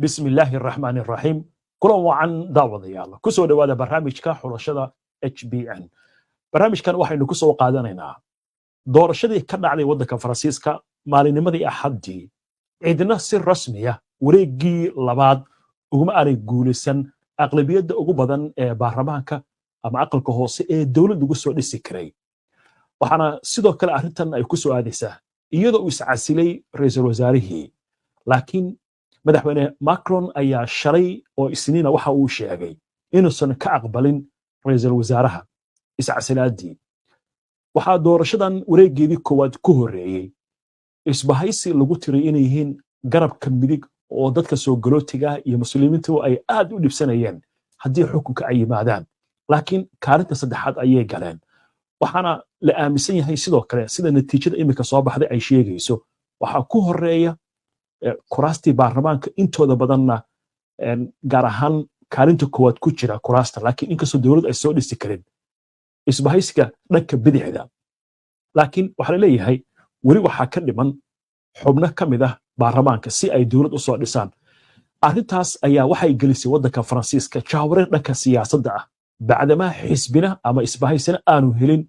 بسم الله الرحمن الرحيم كل وعن دعوة يلا كسو دوادا برنامج حلشدا HBN برنامج كان waxaynu ku soo qaadanaynaa doorashadii ka dhacday waddanka Faransiiska maalinimadii Axadii ciidana si rasmi ah wareegii labaad uguma aanay guulaysan aqlabiyadda ugu badan ee baarlamaanka ama aqalka hoose ee dawladdu ugu soo dhisi karay waxaana sidoo kale arrintan ay ku soo aadaysaa iyadoo uu iscasilay ra'iisul wasaarihii laakiin madaxweyne Macron ayaa shalay oo isniina waxa uu sheegay inuusan ka aqbalin ra'iisul wasaaraha iscasilaadii waxaa doorashadan wareegeedii koowaad ku horeeyay isbahaysi lagu tiray inay yihiin garabka midig oo dadka soo galootiga iyo muslimiintu ay aad u dhibsanayeen haddii xukunka ay yimaadaan laakiin kaalinta saddexaad ayay galeen waxaana la aaminsan yahay sidoo kale sida natiijada imika soo baxday ay sheegayso waxaa ku horeeya kuraastii baarlamaanka intooda badanna gaar ahaan kaalinta koowaad ku jira kuraasta laakiin inkastoo dawladdu ay soo dhisi karin isbahaysiga dhanka bidixda laakiin waxaa la leeyahay weli waxaa ka dhiman xubno ka mid ah baarlamaanka si ay dawlad u soo dhisaan arrintaas ayaa waxay gelisay waddanka Faransiiska jaawareer dhanka siyaasadda ah bacdamaa xisbina ama isbahaysina aanu helin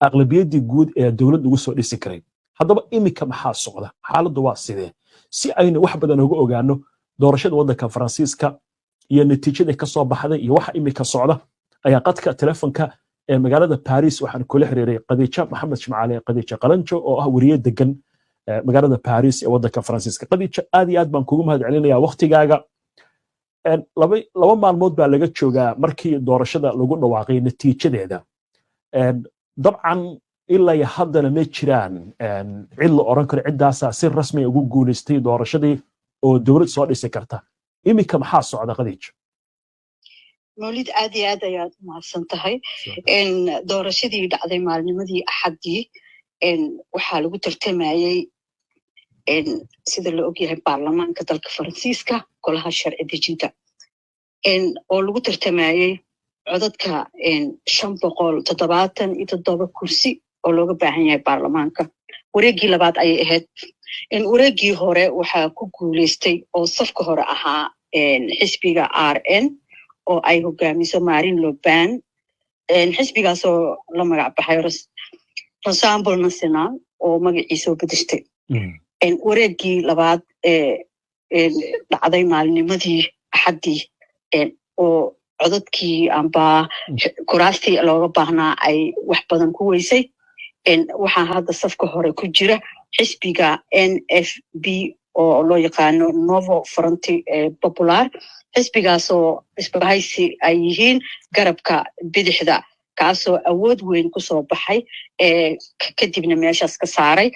aqlabiyaddii guud ee dawlad ugu soo dhisi karay haddaba imika maxaa socda xaaladdu waa sidee si aynu wax badan uga ogaano doorashada waddanka Faransiiska iyo natiijada ka soo baxday iyo waxa imika socda ayaa qadka telefoonka ee magaalada Paris waxaan kula xiriiray Khadija Maxamed Shimcaale Khadija Qalanjo oo ah wariye degan magaalada Paris ee waddanka Faransiiska Khadija aad iyo aad baan kugu mahadcelinayaa waqtigaaga laba maalmood baa laga joogaa markii doorashada lagu dhawaaqay natiijadeeda dabcan ilaa haddana ma jiraan cid la oran karo cidaasa si rasmi ah ugu guuleystay doorashadii oo dawlad soo dhisi karta imika maxaa socda Khadija مولد عادي عادي ما سنتهي إن دورشدي دعدي معلمدي أحدي إن وحالو ترتمعي إن سيد اللي أوجيه البرلمان كتلك فرنسيسكا كلها الشرع ديجنتا إن أولو ترتمعي عددك إن شنبقول تضباطا يتضبط كرسي أولو باهنيا البرلمانكا وريجي لبعض أي إهد إن وريجي هوري وحا كوكوليستي أو صفك هوري أها إن حسبيغا RN oo ay hogaamiso Marine Le Pen xisbigaas oo la magac baxay Rassemblement National oo magaciisa bedeshtay wareegii labaad dhacday maalinimadii Axadii oo codadkii amba kuraastii looga baahnaa ay wax badan ku weysay waxaa hadda safka hore ku jira xisbiga NFB oo loo yaqaano Novo Front Popular xisbigaasoo isbahaysi ay yihiin garabka bidixda kaasoo awood weyn ku soo baxay kadibna meeshaas ka saaray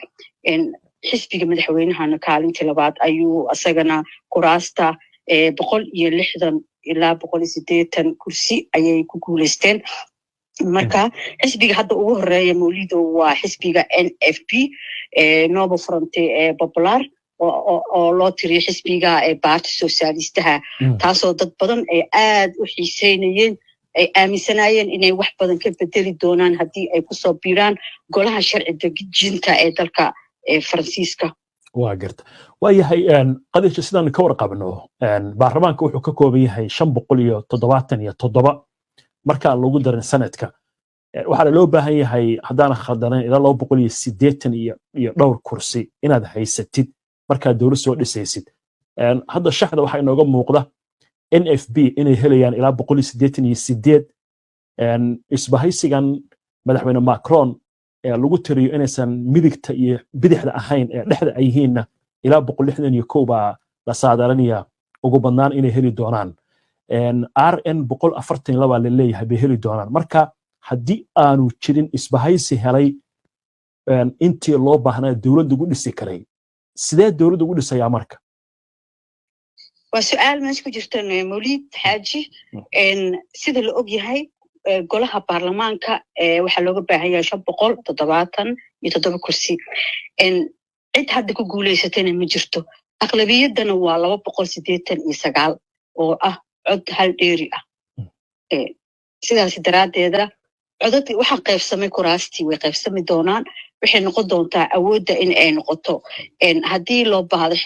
xisbiga madaxweynahana kaalintii labaad ayuu asagana kuraasta 160 ilaa 180 kursi ayay ku guuleysteen marka xisbiga hadda ugu horeeya Mawlido waa xisbiga NFP Novo Front Popular oo loo tiriyo xisbiga Parti Socialistaha taasoo dad badan ay aad u xiiseynayeen ay aaminsanayeen inay wax badan ka bedeli doonaan haddii ay ku soo biiraan golaha sharci dejinta ee dalka Faransiiska waa garta waayahay qadasha sidaan ka warqabno baarlamaanka wuxuu ka kooban yahay 577 marka lagu darin sanadka waxaa loo baahan yahay haddaan khaldanayn ilaa 280 iyo dhowr kursi inaad haysatid marka dawlad soo dhisaysid hadda shaxda waxa inooga muuqda NFB inay helayaan ilaa 188 isbahaysigan madaxweyne Macron ee lagu tiriyo inaysan midigta iyo bidixda ahayn ee dhexda ay yihiinna ilaa 161 baa la saadaranaya ugu badnaan inay heli doonaan RN 142 la leeyahay bay heli doonaan marka haddii aanu jirin isbahaysi helay intii loo baahnaa dawladda ugu dhisi karay sidee dawladdu ugu dhisayaa marka waa su'aal meesha ku jirta Mawlid Xaaji sida la og yahay golaha baarlamaanka waxa looga baahan yahay 577 kursi cid hadda ku guuleysatayna ma jirto aqlabiyadana waa 289 oo ah cod hal dheeri ah sidaas daraadeeda codad waxa qaybsamay kuraastii way qaybsami doonaan waxay noqon doontaa awoodda in ay noqoto haddii loo baahdo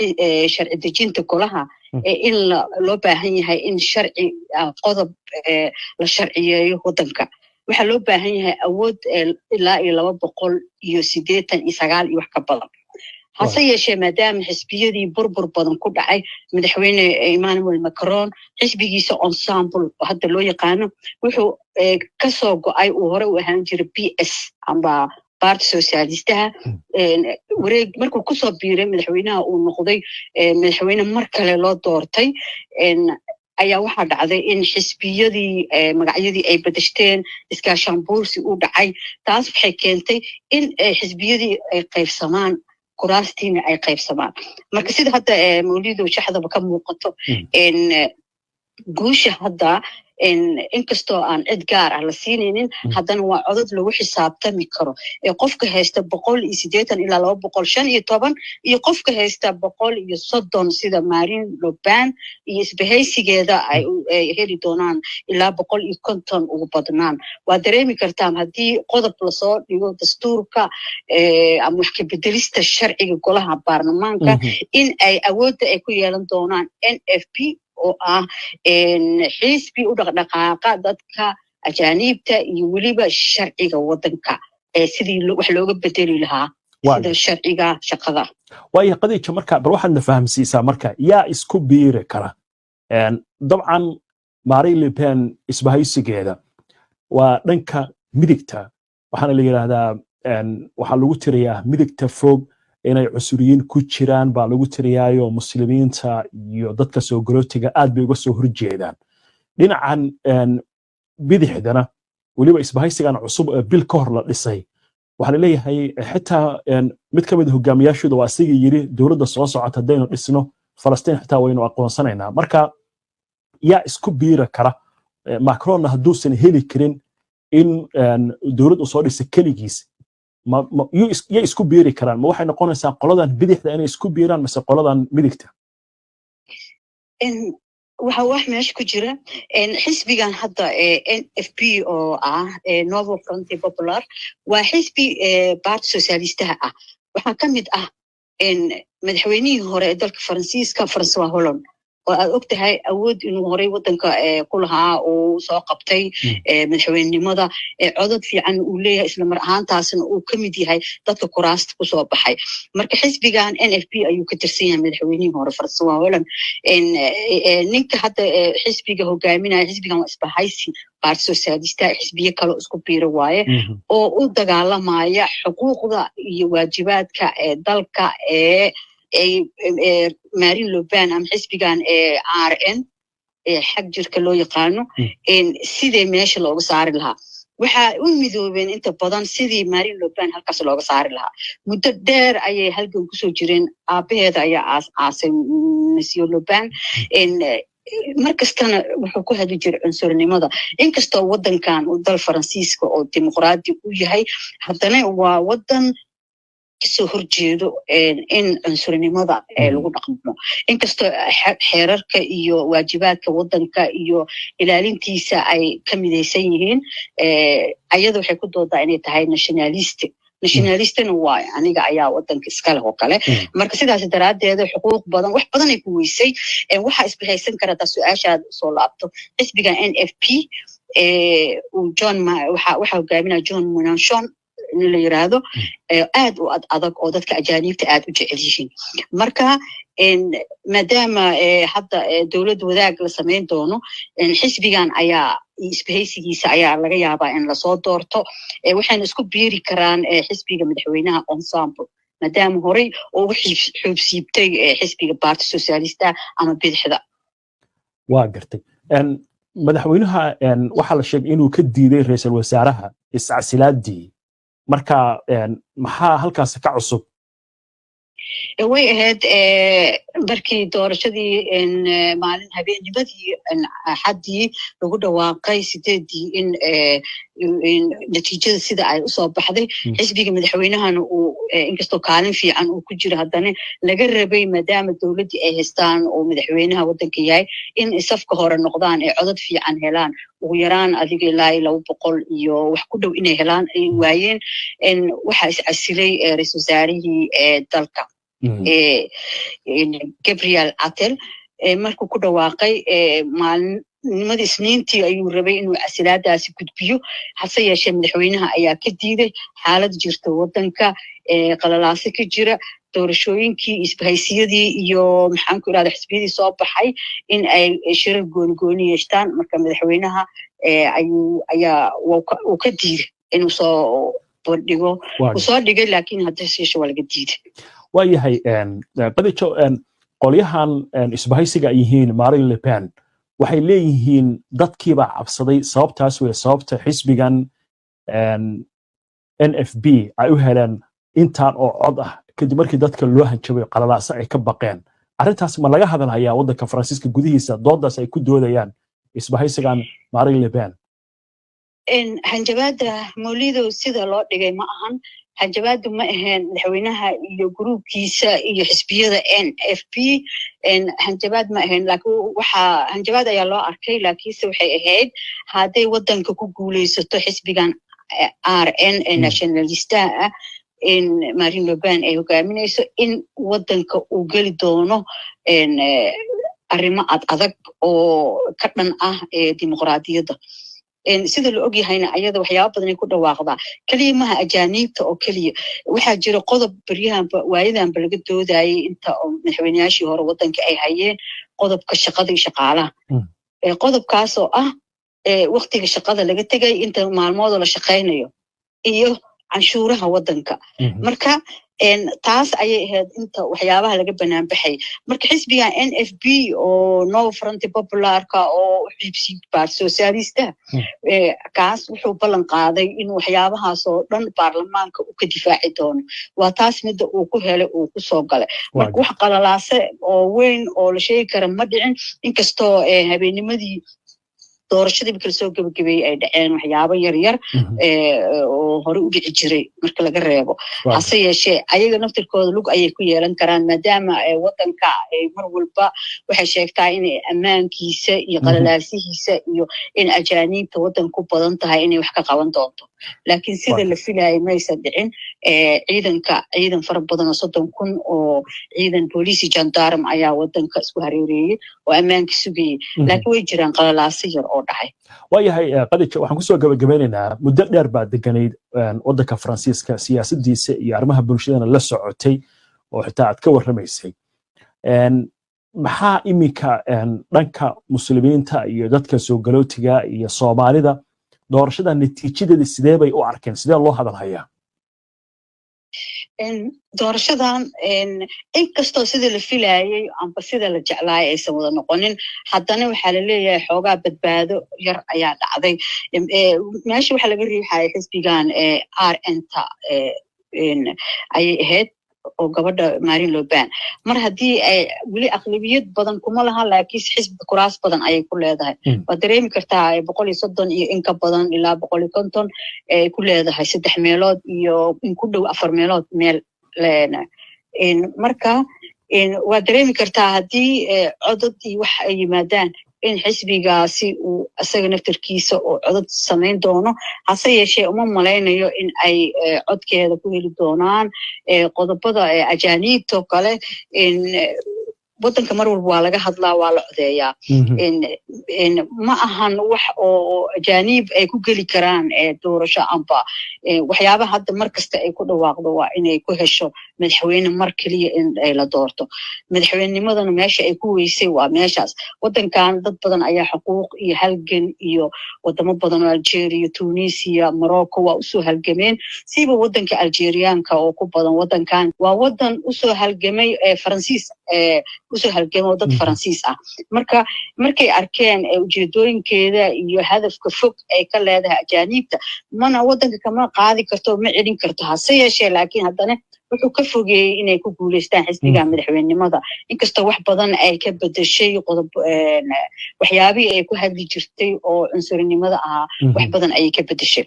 sharci dejinta golaha in loo baahan yahay in sharci qodob la sharciyeeyo waddanka waxaa loo baahan yahay awood ilaa iyo 289 iyo wax ka badan hase yeeshee maadaama xisbiyadii burbur badan ku dhacay madaxweyne Emmanuel Macron xisbigiisa ensemble hadda loo yaqaano wuxuu ka soo go'ay uu hore u ahaan jiray PS amba Parti Socialistaha wareeg markuu ku soo biiray madaxweynaha uu noqday madaxweyne mar kale loo doortay ayaa waxaa dhacday in xisbiyadii magacyadii ay bedeshteen iskaashaanbuursi u dhacay taas waxay keentay in xisbiyadii ay qaybsamaan kuraastiina ay qaybsamaan marka sida hadda mawlido shaxdaba ka muuqato guusha hadda inkastoo aan cid gaar ah la siinaynin haddana waa codad lagu xisaabtami karo qofka haysta 180 ilaa 215 iyo qofka haysta 130 sida Marine Le Pen iyo isbahaysigeeda ay heli doonaan ilaa 150 ugu badnaan waa dareemi kartaa haddii qodob la soo dhigo dastuurka ama wax ka bedelista sharciga golaha baarlamaanka in ay awoodda ay ku yeelan doonaan NFP oo ah xisbi u dhaqdhaqaaqa dadka ajaanibta iyo weliba sharciga waddanka sidii wax looga bedeli lahaa sida sharciga shaqada waayo qadiija marka bal waxaad na fahamsiisaa marka yaa isku biiri kara dabcan Marine Le Pen isbahaysigeeda waa dhanka midigta waxaana la yiraahdaa waxaa lagu tiriyaa midigta fog inay cusuriyiin ku jiraan baa lagu tiriyaayo muslimiinta iyo dadka soo galootiga aad bay uga soo horjeedaan dhinacan bidixdana waliba isbahaysigan cusub bil ka hor la dhisay waxa la leeyahay xitaa mid ka mid ah hogaamiyaashooda waa asiga yiri dawladda soo socota hadaynu dhisno Falastiin xitaa waynu aqoonsanaynaa marka yaa isku biiri kara Macron hadduusan heli karin in dawladdu soo dhisay kaligiis ya isku biiri karaan ma waxay noqonaysaa qoladan bidixda inay isku biiraan mise qoladan midigta waxa wax meesha ku jira xisbigan hadda NFP oo ah Nouveau Front Populaire waa xisbi Parti Socialistaha ah waxa kamid ah madaxweynihii hore ee dalka Faransiiska François Hollande oo aad ogtahay awood inuu horay waddanka ku lahaa oo soo qabtay madaxweynenimada codad fiican uu leeyahay isla mar ahaantaasna uu ka mid yahay dadka kuraasta ku soo baxay marka xisbigan NFP ayuu ka tirsan yahay madaxweynihii hore François Hollande ninka hadda xisbiga hogaaminaya xisbigan waa isbahaysi Parti Socialista xisbiye kale isku biiro waaye oo u dagaalamaya xuquuqda iyo waajibaadka dalka Marine Le Pen am xisbigan RN xaq jirka loo yaqaano sidee meesha looga saari lahaa waxa u midoobeen inta badan sidii Marine Le Pen halkaas looga saari lahaa muddo dheer ayay halgan ku soo jireen aabaheeda ayaa aasay Monsieur Le Pen markastana wuxuu ku hadli jiray cunsurnimada inkastoo waddankan uu dal Faransiiska oo dimuqraadi u yahay haddana waa waddan kasoo horjeedo in cunsurnimada lagu dhaqmo inkastoo xeerarka iyo waajibaadka waddanka iyo ilaalintiisa ay ka midaysan yihiin ayada waxay ku doodaa inay tahay nationalistna waa aniga ayaa waddanka iska leh oo kale marka sidaas daraaddeed xuquuq badan wax badan ay ku weysay waxa isbahaysan kartaa su'aashaad soo laabto xisbiga NFP waxa hogaaminaya John Mélenchon in la yiraahdo aad u adag oo dadka ajaanibta aad u jecel yihiin marka maadaama hadda dawlad wadaag la sameyn doono xisbigan ayaa isbahaysigiisa ayaa laga yaabaa in la soo doorto waxayna isku biiri karaan xisbiga madaxweynaha ensemble maadaama horey oo xuubsiibtay xisbiga Parti Socialista ama bidixda waa gartay madaxweynaha waxa la sheegay inuu ka diiday ra'iisul wasaaraha iscasilaadii marka maxaa halkaas ka cusub way ahayd markii doorashadii maalin habeennimadii axadii lagu dhawaaqay 8 in natiijada sida ay u soo baxday xisbiga madaxweynahana uu inkastoo kaalin fiican uu ku jiro haddana laga rabay maadaama dawladdii ay haystaan oo madaxweynaha waddanka yahay in safka hore noqdaan ee codad fiican helaan ugu yaraan adiga ilaa 200 iyo wax ku dhow inay helaan ay waayeen waxa is casilay ra'iisul wasaarihii dalka Gabriel Attal markuu ku dhawaaqay maalinimada isniintii ayuu rabay inuu casilaadaasi gudbiyo hase yeeshee madaxweynaha ayaa ka diiday xaalad jirta waddanka qalalaase ka jira doorashooyinkii isbahaysiyadii iyo maxaan ku irahdaa xisbiyadii soo baxay in ay shirar gooni yeeshtaan marka madaxweynaha uu ka diiday inuu soo bandhigo uu soo dhigay laakiin hadda yeeshe waa laga diiday waayahay qadijo qolyahan isbahaysiga ay yihiin Marine Le Pen waxay leeyihiin dadkiiba cabsaday sababtaas way sababta xisbigan NFP ay u heleen intaan oo cod ah kadib markii dadka loo hanjabay qalalaasa ay ka baqeen arrintaas ma laga hadalhayaa waddanka Faransiiska gudihiisa doodaas ay ku doodayaan isbahaysigan Marine Le Pen hanjabaada mawlido sida loo dhigay ma ahan hanjabaadu ma ahayn madaxweynaha iyo gruubkiisa iyo xisbiyada NFP hanjabaad ma ahayn laakiin waxa hanjabaad ayaa loo arkay laakiinse waxay ahayd haday waddanka ku guuleysato xisbigan RN nationalista Marine Le Pen ay hogaaminayso in waddanka uu geli doono arrimo adag oo ka dhan ah dimuqraadiyadda sida la ogyahayna ayada waxyaabo badan ay ku dhawaaqdaa kaliya maha ajaaniibta oo kaliya waxaa jira qodob baryahanba waayadanba laga doodayay inta madaxweynayaashii hore waddanka ay hayeen qodobka shaqada iyo shaqaalaha qodobkaas oo ah waqtiga shaqada laga tegay inta maalmood la shaqaynayo iyo canshuuraha waddanka marka taas ayay ahayd inta waxyaabaha laga banaan baxay marka xisbiga NFP oo No Front Popular-ka oo xisbiga socialista kaas wuxuu ballan qaaday in waxyaabahaas oo dhan baarlamaanka uu ka difaaci doono waa taas mid uu ku helay uu ku soo galay marka wax qalalaase oo weyn oo la sheegi karo ma dhicin inkastoo habeennimadii doorashadii kala soo gabagabeeyay ay dhaceen waxyaabo yar oo hore u dhici jiray marka laga reebo hase yeeshee ayaga naftirkooda lug ayay ku yeelan karaan maadaama waddanka mar walba waxay sheegtaa inay ammaankiisa iyo qalalaasihiisa iyo in ajaaniibta waddanka ku badan tahay inay wax ka qaban doonto laakiin sida la filayay maysan dhicin ciidan fara badan oo 30,000 oo ciidan booliisi jandarm ayaa waddanka isku hareereeyay oo ammaanka sugayay laakiin way jiraan qalalaasi yar oo dhacay waayahay qadijo waxaan kusoo gabagabeynaynaa muddo dheer baa deganayd waddanka Faransiiska siyaasadiisa iyo arrimaha bulshadana la socotay oo xitaa aad ka warramaysay maxaa iminka dhanka muslimiinta iyo dadka soo galootiga iyo Soomaalida doorashada natiijadeeda sidee bay u arkeen sidee loo hadalhayaa doorashadan inkastoo sida la filayay amba sida la jeclaayay aysan wada noqonin haddana waxaa la leeyahay xoogaa badbaado yar ayaa dhacday meesha waxaa laga riixayay xisbigan RN-ta ayay ahayd oo gabadha Marine Le Pen mar haddii ay weli aqlabiyad badan kuma laha laakiin xisbi kuraas badan ayay ku leedahay waa dareemi kartaa 130 iyo in ka badan ilaa 150 ay ku leedahay 3 meelood iyo in ku dhow 4 meelood meel leena marka waa dareemi kartaa haddii codadii wax ay yimaadaan in xisbigaasi uu asaga naftirkiisa oo codad samayn doono hase yeeshee uma malaynayo in ay codkeeda ku heli doonaan qodobada ajaaniibta kale waddanka mar walba waa laga hadlaa waa la codeeyaa ma ahan wax oo ajaaniib ay ku geli karaan doorasho amba waxyaabaha hadda mar kasta ay ku dhawaaqdo waa inay ku hesho madaxweyne mar keliya in la doorto madaxweynimadana meesha ay ku weysay waa meeshaas waddankan dad badan ayaa xuquuq iyo halgan iyo wadamo badan oo Algeria Tunisia Morocco waa usoo halgameen siiba waddanka Algeriaanka oo ku badan waddankan waa waddan usoo halgamay Faransiis usoo halgamo dad Faransiis ah markay arkeen ujeedooyinkeeda iyo hadafka fog ay ka leedahay ajaaniibta mana waddanka kama qaadi karto ma celin karto hase yeeshee laakiin haddana wuxuu ka fogeeyay inay ku guuleystaan xisbiga madaxweynenimada inkastoo wax badan ay ka bedeshay qodob waxyaabihii ay ku hadli jirtay oo cunsurinimada ahaa wax badan ayay ka bedeshay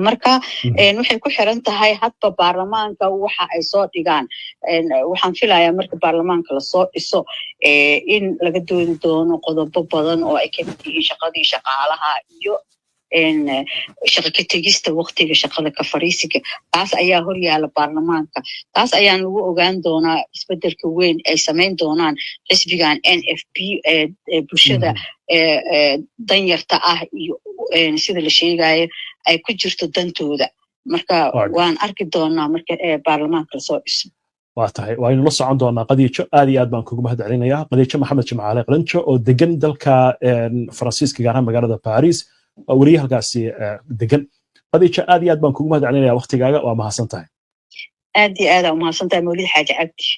marka waxay ku xiran tahay hadba baarlamaanka waxa ay soo dhigaan waxaan filayaa marka baarlamaanka la soo dhiso in laga doodi doono qodobo badan oo ay ka mid yihiin shaqadii shaqaalaha iyo shaqo ka tegista waqtiga shaqada ka fariisiga taas ayaa horyaala baarlamaanka taas ayaan lagu ogaan doonaa isbedelka weyn ay samayn doonaan xisbigan NFP bulshada danyarta ah iyo sida la sheegayo ay ku jirto dantooda marka waan arki doonaa marka baarlamaanka soo dhiso waa tahay waa inuu la socon doonaa qadiijo aad iyo aad baan kugu mahadcelinayaa qadiijo maxamed jimcaale qaranjo oo degan dalka faransiiska gaar ahaan magaalada Paris wariye halkaasi degan qadiijo aad iyo aad baan kugu mahadcelinayaa waqtigaaga waa mahadsan tahay aad iyo aad u mahadsan tahay Mawlid Xaaji Cabdi